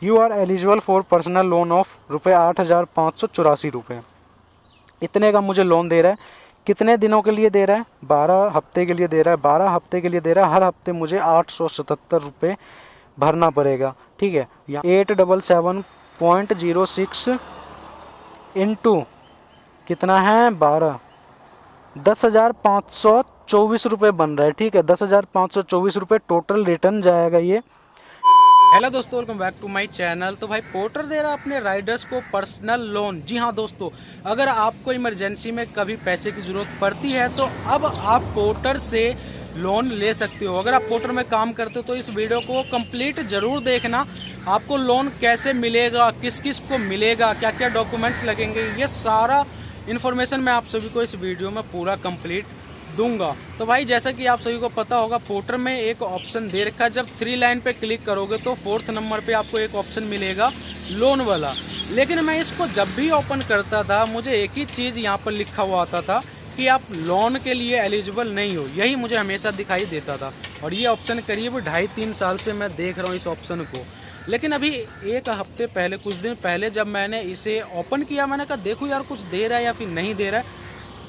You are eligible for personal loan of ₹8,584। इतने का मुझे लोन दे रहा है। कितने दिनों के लिए दे रहा है? 12 हफ्ते के लिए दे रहा है। 12 हफ्ते के लिए दे रहा है। हर हफ्ते मुझे ₹877 भरना पड़ेगा। ठीक है, 877.06 इंटू कितना है 12, 10,524 बन रहा है। ठीक है, 10,524 टोटल रिटर्न जाएगा ये। हेलो दोस्तों, welcome back to my channel. तो भाई पोर्टर दे रहा है अपने राइडर्स को पर्सनल लोन। जी हाँ दोस्तों, अगर आपको इमरजेंसी में कभी पैसे की ज़रूरत पड़ती है तो अब आप पोर्टर से लोन ले सकते हो। अगर आप पोर्टर में काम करते हो तो इस वीडियो को कंप्लीट ज़रूर देखना। आपको लोन कैसे मिलेगा, किस किस को मिलेगा, क्या क्या डॉक्यूमेंट्स लगेंगे, ये सारा इन्फॉर्मेशन मैं आप सभी को इस वीडियो में पूरा कंप्लीट दूंगा। तो भाई जैसा कि आप सभी को पता होगा, पोर्टर में एक ऑप्शन दे रखा है। जब 3 लाइन पे क्लिक करोगे तो 4th नंबर पे आपको एक ऑप्शन मिलेगा लोन वाला। लेकिन मैं इसको जब भी ओपन करता था मुझे एक ही चीज़ यहाँ पर लिखा हुआ आता था कि आप लोन के लिए एलिजिबल नहीं हो। यही मुझे हमेशा दिखाई देता था और ये ऑप्शन करीब 2.5-3 साल से मैं देख रहा हूँ इस ऑप्शन को। लेकिन अभी एक हफ्ते पहले, कुछ दिन पहले जब मैंने इसे ओपन किया, मैंने कहा देखो यार कुछ दे रहा है या फिर नहीं दे रहा है।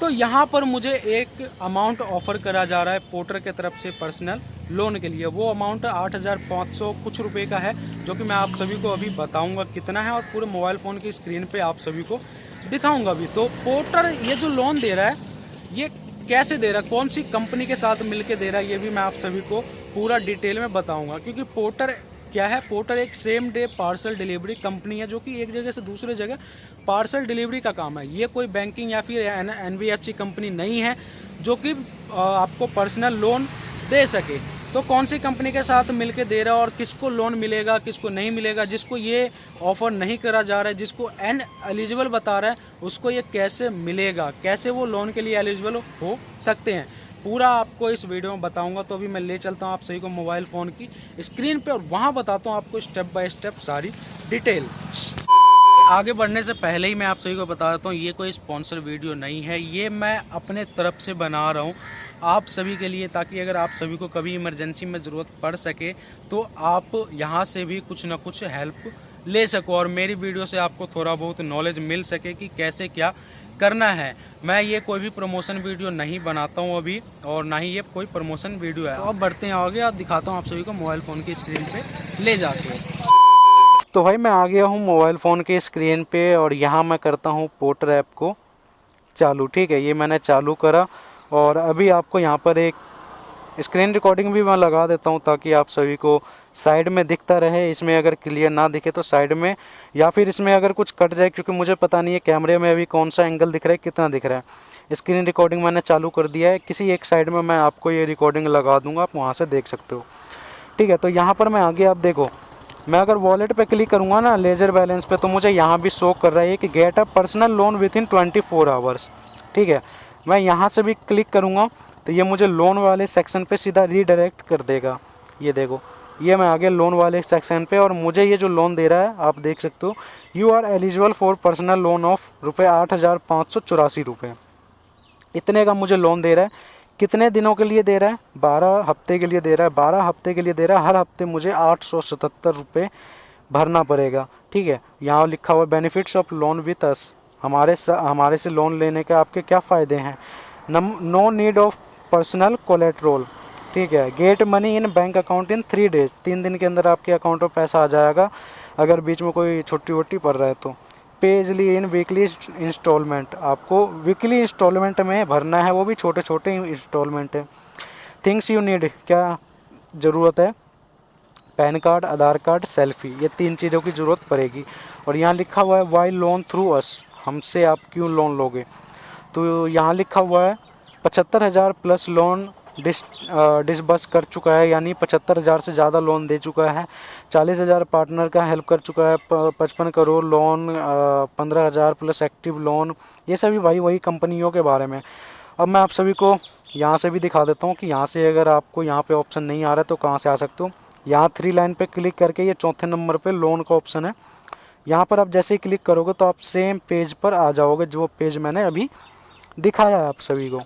तो यहाँ पर मुझे एक अमाउंट ऑफ़र करा जा रहा है पोर्टर के तरफ से पर्सनल लोन के लिए। वो अमाउंट 8,500 कुछ रुपए का है, जो कि मैं आप सभी को अभी बताऊंगा कितना है और पूरे मोबाइल फ़ोन की स्क्रीन पे आप सभी को दिखाऊंगा भी। तो पोर्टर ये जो लोन दे रहा है ये कैसे दे रहा है, कौन सी कंपनी के साथ मिलकर दे रहा है, ये भी मैं आप सभी को पूरा डिटेल में बताऊँगा। क्योंकि पोर्टर क्या है, पोर्टर एक same day parcel delivery company है जो कि एक जगह से दूसरे जगह पार्सल डिलीवरी का काम है। ये कोई बैंकिंग या फिर NBFC कंपनी नहीं है जो कि आपको पर्सनल लोन दे सके। तो कौन सी कंपनी के साथ मिलके दे रहा है और किसको लोन मिलेगा, किसको नहीं मिलेगा, जिसको ये ऑफ़र नहीं करा जा रहा है, जिसको एलिजिबल बता रहा है, उसको ये कैसे मिलेगा, कैसे वो लोन के लिए एलिजिबल हो सकते हैं, पूरा आपको इस वीडियो में बताऊंगा। तो अभी मैं ले चलता हूं आप सभी को मोबाइल फ़ोन की स्क्रीन पे और वहां बताता हूं आपको स्टेप बाय स्टेप सारी डिटेल। आगे बढ़ने से पहले ही मैं आप सभी को बता देता हूं ये कोई स्पॉन्सर वीडियो नहीं है, ये मैं अपने तरफ से बना रहा हूं आप सभी के लिए, ताकि अगर आप सभी को कभी इमरजेंसी में ज़रूरत पड़ सके तो आप यहाँ से भी कुछ ना कुछ हेल्प ले सको और मेरी वीडियो से आपको थोड़ा बहुत नॉलेज मिल सके कि कैसे क्या करना है। मैं ये कोई भी प्रमोशन वीडियो नहीं बनाता हूँ अभी, और ना ही ये कोई प्रमोशन वीडियो है। तो अब बढ़ते हैं आगे, आप दिखाता हूँ आप सभी को मोबाइल फ़ोन की स्क्रीन पे ले जाके। तो भाई मैं आ गया हूँ मोबाइल फ़ोन के स्क्रीन पे और यहाँ मैं करता हूँ पोर्टर ऐप को चालू। ठीक है, ये मैंने चालू करा और अभी आपको यहाँ पर एक स्क्रीन रिकॉर्डिंग भी मैं लगा देता हूँ ताकि आप सभी को साइड में दिखता रहे। इसमें अगर क्लियर ना दिखे तो साइड में, या फिर इसमें अगर कुछ कट जाए, क्योंकि मुझे पता नहीं है कैमरे में अभी कौन सा एंगल दिख रहा है, कितना दिख रहा है। स्क्रीन रिकॉर्डिंग मैंने चालू कर दिया है, किसी एक साइड में मैं आपको ये रिकॉर्डिंग लगा दूंगा, आप वहाँ से देख सकते हो। ठीक है, तो यहाँ पर मैं आगे आप देखो, मैं अगर वॉलेट पर क्लिक करूँगा ना लेजर बैलेंस पे, तो मुझे यहाँ भी शो कर रहा है कि get a personal loan with in 24 hours. ठीक है, मैं यहाँ से भी क्लिक करूँगा तो ये मुझे लोन वाले सेक्शन पे सीधा रीडायरेक्ट कर देगा। ये देखो, ये मैं आगे लोन वाले सेक्शन पे, और मुझे ये जो लोन दे रहा है आप देख सकते हो, you are eligible for personal loan of ₹8,584। इतने का मुझे लोन दे रहा है। कितने दिनों के लिए दे रहा है? 12 हफ्ते के लिए दे रहा है। 12 हफ्ते के लिए दे रहा है। हर हफ्ते मुझे ₹877 भरना पड़ेगा। ठीक है, यहाँ लिखा हुआ benefits of loan with us, हमारे से लोन लेने के आपके क्या फ़ायदे हैं। No need of personal collateral. ठीक है, get money in bank account in 3 days, 3 दिन के अंदर आपके अकाउंट में पैसा आ जाएगा अगर बीच में कोई छुट्टी वुट्टी पड़ रहा है तो। पे इजली इन वीकली इंस्टॉलमेंट, आपको वीकली इंस्टॉलमेंट में भरना है, वो भी छोटे छोटे इंस्टॉलमेंट है। थिंग्स यू नीड, क्या ज़रूरत है? पैन कार्ड, आधार कार्ड, सेल्फी, ये 3 चीज़ों की ज़रूरत पड़ेगी। और यहाँ लिखा हुआ है वाई लोन थ्रू अस, हमसे आप क्यों लोन लोगे। तो यहाँ लिखा हुआ है 75,000 प्लस लोन डिसबर्स कर चुका है, यानी 75,000 से ज़्यादा लोन दे चुका है। 40,000 पार्टनर का हेल्प कर चुका है। 55 crore loan, 15,000 plus active lone, ये सभी वही कंपनियों के बारे में। अब मैं आप सभी को यहाँ से भी दिखा देता हूँ कि यहाँ से अगर आपको यहाँ पे ऑप्शन नहीं आ रहा है तो कहाँ से आ सकते हो। यहाँ 3 लाइन पे क्लिक करके ये 4थे नंबर पे लोन का ऑप्शन है, यहाँ पर आप जैसे ही क्लिक करोगे तो आप सेम पेज पर आ जाओगे, जो पेज मैंने अभी दिखाया है आप सभी को।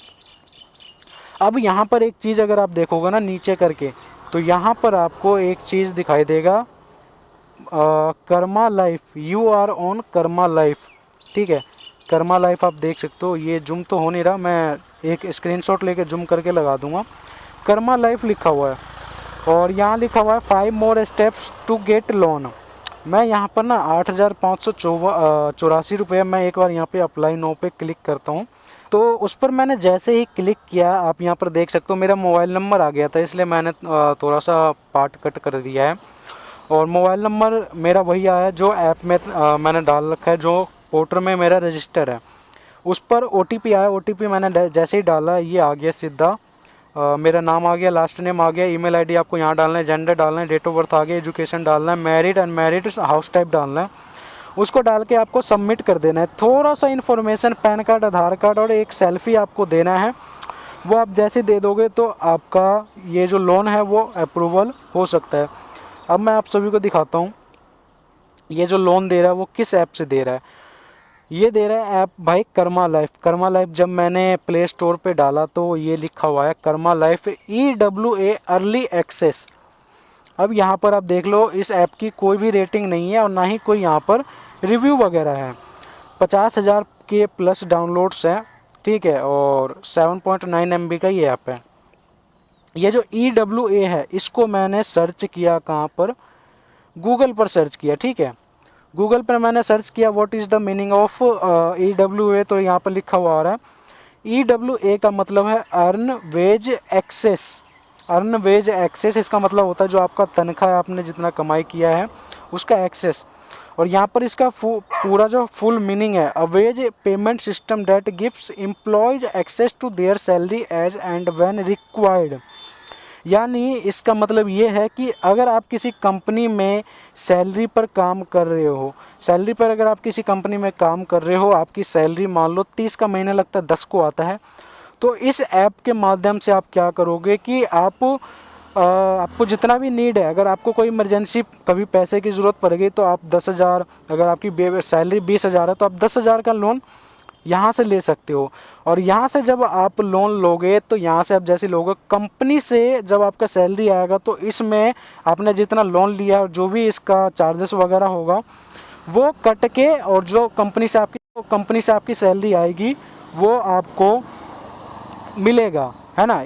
अब यहाँ पर एक चीज़ अगर आप देखोगे ना नीचे करके, तो यहाँ पर आपको एक चीज़ दिखाई देगा Karma Life, you are on Karma Life, ठीक है। कर्मा लाइफ आप देख सकते हो, ये जूम तो हो नहीं रहा, मैं एक स्क्रीनशॉट लेके जूम करके लगा दूंगा। कर्मा लाइफ लिखा हुआ है और यहाँ लिखा हुआ है 5 more steps to get loan. मैं यहाँ पर ना 8,584 रुपये, मैं एक बार यहाँ पे अप्लाई नो पे क्लिक करता हूँ। तो उस पर मैंने जैसे ही क्लिक किया, आप यहाँ पर देख सकते हो मेरा मोबाइल नंबर आ गया था, इसलिए मैंने थोड़ा सा पार्ट कट कर दिया है। और मोबाइल नंबर मेरा वही आया जो ऐप में मैंने डाल रखा है, जो पोर्टर में मेरा रजिस्टर है। उस पर OTP आया, OTP मैंने जैसे ही डाला ये आ गया सीधा, मेरा नाम आ गया, लास्ट नेम आ गया, ईमेल आईडी आपको यहाँ डालना है, जेंडर डालना है, डेट ऑफ बर्थ आ गया, एजुकेशन डालना है, मैरिड अनमैरिड, हाउस टाइप डालना है। उसको डाल के आपको सबमिट कर देना है। थोड़ा सा इन्फॉर्मेशन, पैन कार्ड, आधार कार्ड और एक सेल्फी आपको देना है। वो आप जैसे दे दोगे तो आपका ये जो लोन है वो अप्रूवल हो सकता है। अब मैं आप सभी को दिखाता हूँ ये जो लोन दे रहा है वो किस ऐप से दे रहा है। ये दे रहा है ऐप भाई कर्मा लाइफ। कर्मा लाइफ जब मैंने प्ले स्टोर पे डाला तो ये लिखा हुआ है Karma Life EWA early access. अब यहाँ पर आप देख लो, इस ऐप की कोई भी रेटिंग नहीं है और ना ही कोई यहाँ पर रिव्यू वगैरह है। 50,000 के प्लस डाउनलोड्स हैं, ठीक है, और 7.9 MB का ये ऐप है। ये जो EWA है इसको मैंने सर्च किया कहाँ पर, गूगल पर सर्च किया, ठीक है। गूगल पर मैंने सर्च किया what is the meaning of EWA, तो यहाँ पर लिखा हुआ आ रहा है EWA का मतलब है earn wage access. Earn wage access इसका मतलब होता है जो आपका तनख्वाह है, आपने जितना कमाई किया है उसका एक्सेस। और यहाँ पर इसका पूरा जो फुल मीनिंग है, a wage payment system that gives employees access to their salary as and when required. यानी इसका मतलब ये है कि अगर आप किसी कंपनी में सैलरी पर काम कर रहे हो, सैलरी पर अगर आप किसी कंपनी में काम कर रहे हो, आपकी सैलरी मान लो 30 का महीना लगता है 10 को आता है, तो इस ऐप के माध्यम से आप क्या करोगे कि आपको जितना भी नीड है, अगर आपको कोई इमरजेंसी कभी पैसे की ज़रूरत पड़ गई तो आप 10,000, अगर आपकी सैलरी 20,000 है तो आप 10,000 का लोन यहाँ से ले सकते हो। और यहाँ से जब आप लोन लोगे तो यहाँ से आप जैसे लोगे कंपनी से, जब आपका सैलरी आएगा तो इसमें आपने जितना लोन लिया जो भी इसका चार्जेस वगैरह होगा वो कट के, और जो कंपनी से आपकी सैलरी आएगी वो आपको मिलेगा, है ना।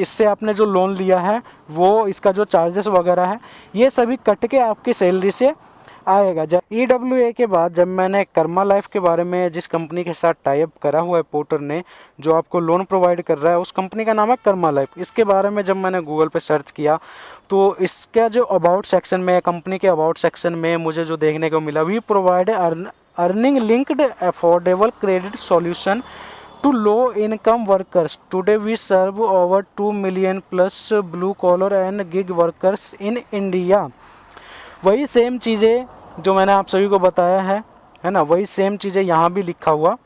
इससे आपने जो लोन लिया है वो इसका जो चार्जेस वगैरह है ये सभी कट के आपकी सैलरी से आएगा। जब EWA के बाद जब मैंने कर्मा लाइफ के बारे में, जिस कंपनी के साथ टाई अप करा हुआ है पोर्टर ने, जो आपको लोन प्रोवाइड कर रहा है, उस कंपनी का नाम है कर्मा लाइफ, इसके बारे में जब मैंने गूगल पे सर्च किया तो इसका जो अबाउट सेक्शन में, कंपनी के अबाउट सेक्शन में मुझे जो देखने को मिला, we provide earning linked affordable credit solution to low income workers. Today we serve over 2 million plus blue collar and gig workers in India. वही सेम चीज़ें जो मैंने आप सभी को बताया है ना, वही सेम चीज़ें यहाँ भी लिखा हुआ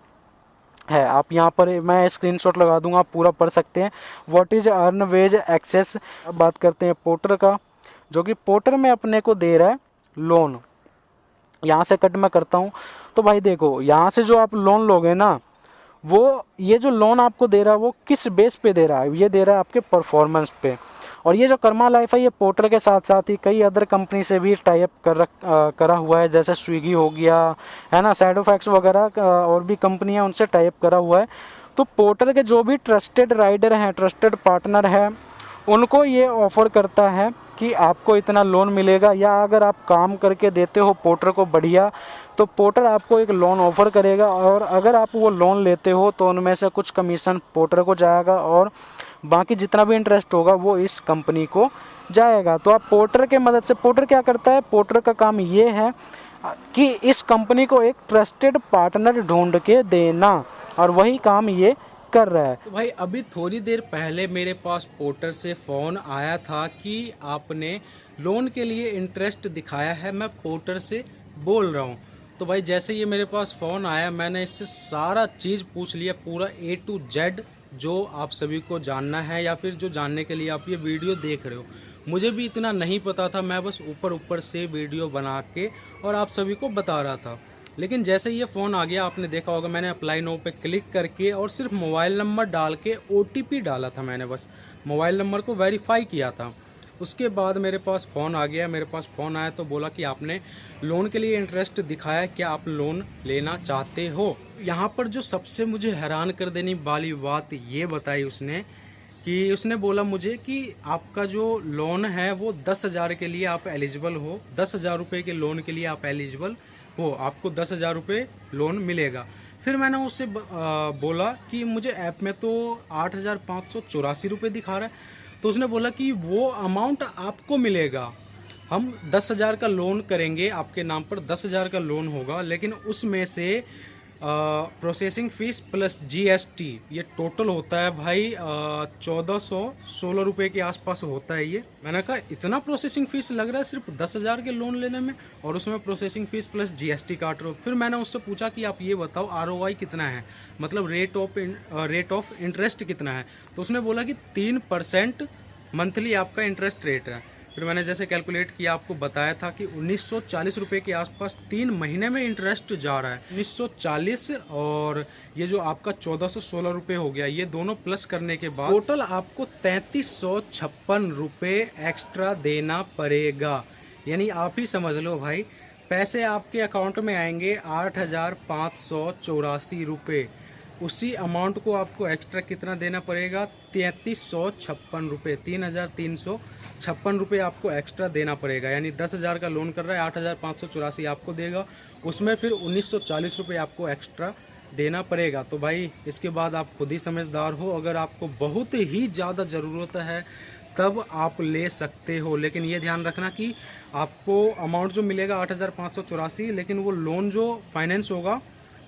है। आप यहाँ पर, मैं स्क्रीनशॉट लगा दूंगा, आप पूरा पढ़ सकते हैं। What is earn wage access. अब बात करते हैं पोर्टर का, जो कि पोर्टर में अपने को दे रहा है लोन। यहाँ से कट मैं करता हूँ तो भाई देखो, यहाँ से जो आप लोन लोगे ना, वो ये जो लोन आपको दे रहा है वो किस बेस पे दे रहा है, ये दे रहा है आपके परफॉर्मेंस पे। और ये जो कर्मा लाइफ है ये पोर्टर के साथ साथ ही कई अदर कंपनी से भी टाई अप करा हुआ है, जैसे स्विगी हो गया, है ना, सैडोफैक्स वगैरह, और भी कंपनियां उनसे टाई अप करा हुआ है। तो पोर्टर के जो भी ट्रस्टेड राइडर हैं, ट्रस्टेड पार्टनर है, उनको ये ऑफ़र करता है कि आपको इतना लोन मिलेगा, या अगर आप काम करके देते हो पोर्टर को बढ़िया, तो पोर्टर आपको एक लोन ऑफ़र करेगा, और अगर आप वो लोन लेते हो तो उनमें से कुछ कमीशन पोर्टर को जाएगा और बाकी जितना भी इंटरेस्ट होगा वो इस कंपनी को जाएगा। तो आप पोर्टर के मदद से, पोर्टर क्या करता है, पोर्टर का काम ये है कि इस कंपनी को एक ट्रस्टेड पार्टनर ढूंढ के देना, और वही काम ये कर रहा है। तो भाई अभी थोड़ी देर पहले मेरे पास पोर्टर से फ़ोन आया था कि आपने लोन के लिए इंटरेस्ट दिखाया है, मैं पोर्टर से बोल रहा हूँ। तो भाई जैसे ये मेरे पास फ़ोन आया, मैंने इससे सारा चीज़ पूछ लिया, पूरा A to Z जो आप सभी को जानना है या फिर जो जानने के लिए आप ये वीडियो देख रहे हो। मुझे भी इतना नहीं पता था, मैं बस ऊपर से वीडियो बना के और आप सभी को बता रहा था। लेकिन जैसे ये फ़ोन आ गया, आपने देखा होगा, मैंने अप्लाई नो पे क्लिक करके और सिर्फ मोबाइल नंबर डाल के OTP डाला था, मैंने बस मोबाइल नंबर को वेरीफाई किया था। उसके बाद मेरे पास फ़ोन आ गया। मेरे पास फ़ोन आया तो बोला कि आपने लोन के लिए इंटरेस्ट दिखाया, क्या आप लोन लेना चाहते हो। यहाँ पर जो सबसे मुझे हैरान कर देने वाली बात ये बताई उसने कि उसने बोला मुझे कि आपका जो लोन है वो 10,000 के लिए आप एलिजिबल हो, 10,000 रुपये के लोन के लिए आप एलिजिबल हो, आपको 10,000 रुपये लोन मिलेगा। फिर मैंने उससे बोला कि मुझे ऐप में तो 8,584 रुपये दिखा रहा है। तो उसने बोला कि वो अमाउंट आपको मिलेगा, हम 10,000 का लोन करेंगे, आपके नाम पर 10,000 का लोन होगा, लेकिन उसमें से प्रोसेसिंग फ़ीस प्लस जीएसटी ये टोटल होता है भाई 1,416 रुपये के आसपास होता है ये। मैंने कहा इतना प्रोसेसिंग फ़ीस लग रहा है सिर्फ 10,000 के लोन लेने में, और उसमें प्रोसेसिंग फ़ीस प्लस जीएसटी काट रहे हो। फिर मैंने उससे पूछा कि आप ये बताओ आरओआई कितना है, मतलब रेट ऑफ इंटरेस्ट कितना है। तो उसने बोला कि 3% मंथली आपका इंटरेस्ट रेट है। फिर मैंने जैसे कैलकुलेट किया, आपको बताया था कि 1940 रुपये के आसपास 3 महीने में इंटरेस्ट जा रहा है। 1940 और ये जो आपका 1,416 रुपये हो गया, ये दोनों प्लस करने के बाद टोटल आपको 3,356 रुपये एक्स्ट्रा देना पड़ेगा। यानी आप ही समझ लो भाई, पैसे आपके अकाउंट में आएंगे 8,584 रुपये। उसी अमाउंट को आपको एक्स्ट्रा कितना देना पड़ेगा, 3,356 रुपये, 3,356 रुपये आपको एक्स्ट्रा देना पड़ेगा। यानी 10,000 का लोन कर रहा है, 8,584 आपको देगा, उसमें फिर 1,940 रुपये आपको एक्स्ट्रा देना पड़ेगा। तो भाई इसके बाद आप खुद ही समझदार हो, अगर आपको बहुत ही ज़्यादा ज़रूरत है तब आप ले सकते हो, लेकिन ये ध्यान रखना कि आपको अमाउंट जो मिलेगा 8,584, लेकिन वो लोन जो फाइनेंस होगा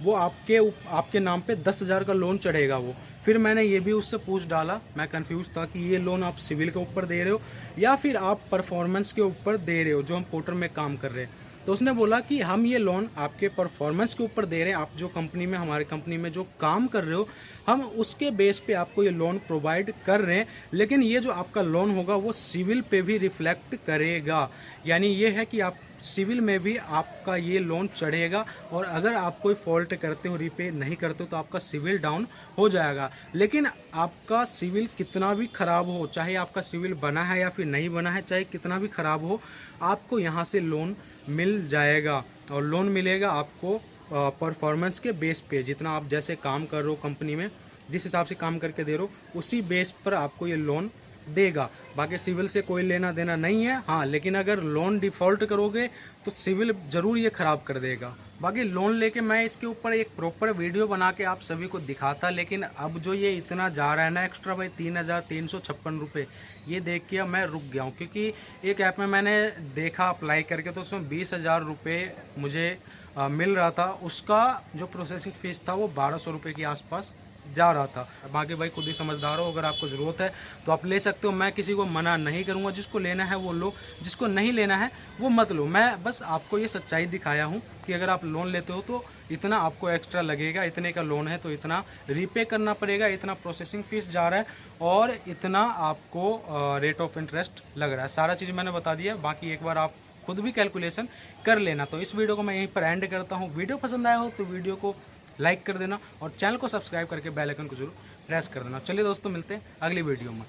वो आपके नाम पे 10,000 का लोन चढ़ेगा वो। फिर मैंने ये भी उससे पूछ डाला, मैं कंफ्यूज था कि ये लोन आप सिविल के ऊपर दे रहे हो या फिर आप परफॉर्मेंस के ऊपर दे रहे हो जो हम पोर्टर में काम कर रहे हैं। तो उसने बोला कि हम ये लोन आपके परफॉर्मेंस के ऊपर दे रहे हैं, आप जो कंपनी में, हमारे कंपनी में जो काम कर रहे हो, हम उसके बेस पे आपको ये लोन प्रोवाइड कर रहे हैं, लेकिन ये जो आपका लोन होगा वो सिविल पे भी रिफ्लेक्ट करेगा। यानी ये है कि आप सिविल में भी आपका ये लोन चढ़ेगा, और अगर आप कोई फॉल्ट करते हो, रीपे नहीं करते हो, तो आपका सिविल डाउन हो जाएगा। लेकिन आपका सिविल कितना भी ख़राब हो, चाहे आपका सिविल बना है या फिर नहीं बना है, चाहे कितना भी ख़राब हो, आपको यहाँ से लोन मिल जाएगा। और लोन मिलेगा आपको परफॉर्मेंस के बेस पे, जितना आप जैसे काम कर रहे हो कंपनी में, जिस हिसाब से काम करके दे रहे हो, उसी बेस पर आपको ये लोन देगा। बाकी सिविल से कोई लेना देना नहीं है। हाँ, लेकिन अगर लोन डिफ़ॉल्ट करोगे तो सिविल ज़रूर ये ख़राब कर देगा। बाकी लोन लेके मैं इसके ऊपर एक प्रॉपर वीडियो बना के आप सभी को दिखाता, लेकिन अब जो ये इतना जा रहा है ना एक्स्ट्रा भाई, 3,356 रुपये, ये देख के मैं रुक गया हूँ। क्योंकि एक ऐप में मैंने देखा अप्लाई करके, तो उसमें 20,000 रुपये मुझे मिल रहा था, उसका जो प्रोसेसिंग फ़ीस था वो 1,200 रुपये के आसपास जा रहा था। बाकी भाई खुद ही समझदार हो, अगर आपको ज़रूरत है तो आप ले सकते हो, मैं किसी को मना नहीं करूँगा, जिसको लेना है वो लो, जिसको नहीं लेना है वो मत लो। मैं बस आपको ये सच्चाई दिखाया हूँ कि अगर आप लोन लेते हो तो इतना आपको एक्स्ट्रा लगेगा, इतने का लोन है तो इतना रीपे करना पड़ेगा, इतना प्रोसेसिंग फ़ीस जा रहा है, और इतना आपको रेट ऑफ इंटरेस्ट लग रहा है। सारा चीज़ मैंने बता दिया, बाकी एक बार आप खुद भी कैलकुलेशन कर लेना। तो इस वीडियो को मैं यहीं पर एंड करता हूँ। वीडियो पसंद आया हो तो वीडियो को लाइक कर देना, और चैनल को सब्सक्राइब करके बेल आइकन को जरूर प्रेस कर देना। चलिए दोस्तों, मिलते हैं अगली वीडियो में।